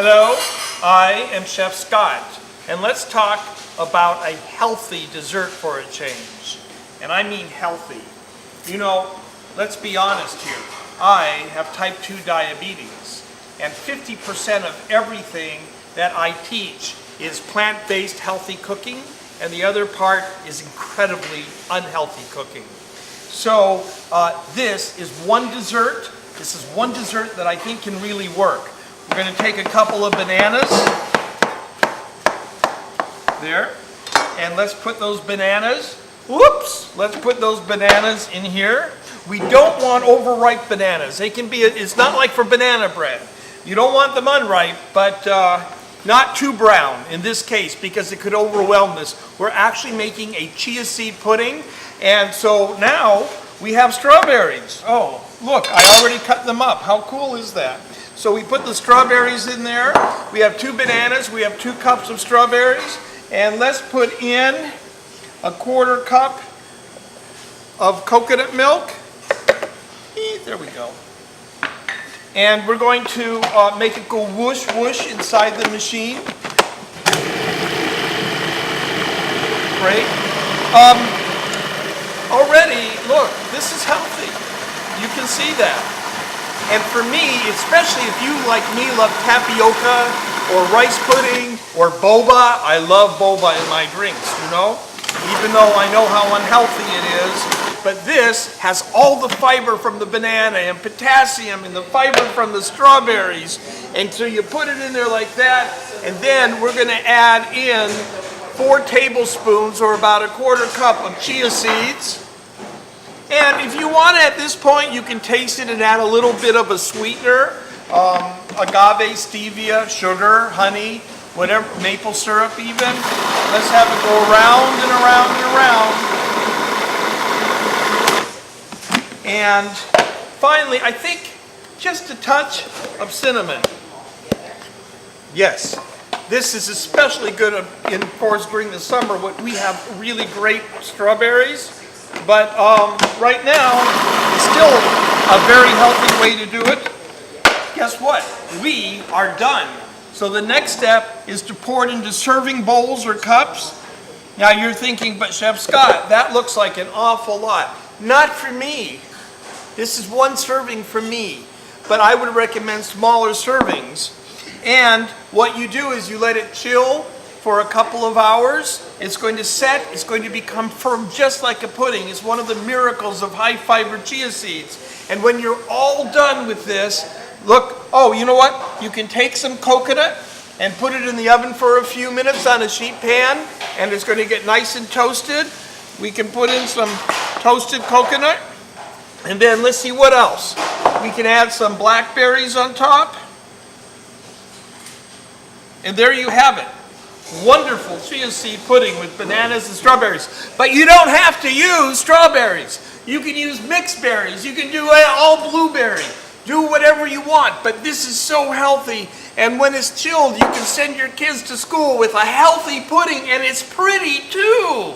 Hello, I am Chef Scott, and let's talk about a healthy dessert for a change. And I mean healthy. You know, let's be honest here. I have type 2 diabetes, and 50% of everything that I teach is plant-based healthy cooking, and the other part is incredibly unhealthy cooking. So this is one dessert. This is one dessert that I think can really work. We're going to take a couple of bananas. There. And let's put those bananas, whoops, let's put those bananas in here. We don't want overripe bananas. They can be, it's not like for banana bread. You don't want them unripe, but not too brown in this case because it could overwhelm this. We're actually making a chia seed pudding, and so now we have strawberries. Oh, look, I already cut them up. How cool is that? So we put the strawberries in there. We have 2 bananas. We have 2 cups of strawberries. And let's put in a 1/4 cup of coconut milk. There we go. And we're going to make it go whoosh, whoosh inside the machine. Great. Already, look, this is healthy. You can see that. And for me, especially if you, like me, love tapioca or rice pudding or boba, I love boba in my drinks, you know? Even though I know how unhealthy it is. But this has all the fiber from the banana and potassium and the fiber from the strawberries. And so you put it in there like that, and then we're going to add in 4 tablespoons or about a 1/4 cup of chia seeds. And if you want at this point, you can taste it and add a little bit of a sweetener, agave, stevia, sugar, honey, whatever, maple syrup even. Let's have it go around and around and around. And finally, I think just a touch of cinnamon. Yes, this is especially good, of course, during the summer when we have really great strawberries. But right now, it's still a very healthy way to do it. Guess what? We are done. So the next step is to pour it into serving bowls or cups. Now you're thinking, but Chef Scott, that looks like an awful lot. Not for me. This is 1 serving for me. But I would recommend smaller servings. And what you do is you let it chill for a couple of hours. It's going to set, it's going to become firm just like a pudding. It's one of the miracles of high fiber chia seeds. And when you're all done with this, look, oh, you know what? You can take some coconut and put it in the oven for a few minutes on a sheet pan, and it's going to get nice and toasted. We can put in some toasted coconut, and then let's see what else. We can add some blackberries on top. And there you have it. Wonderful chia seed pudding with bananas and strawberries. But you don't have to use strawberries. You can use mixed berries. You can do all blueberry. Do whatever you want. But this is so healthy. And when it's chilled, you can send your kids to school with a healthy pudding. And it's pretty too.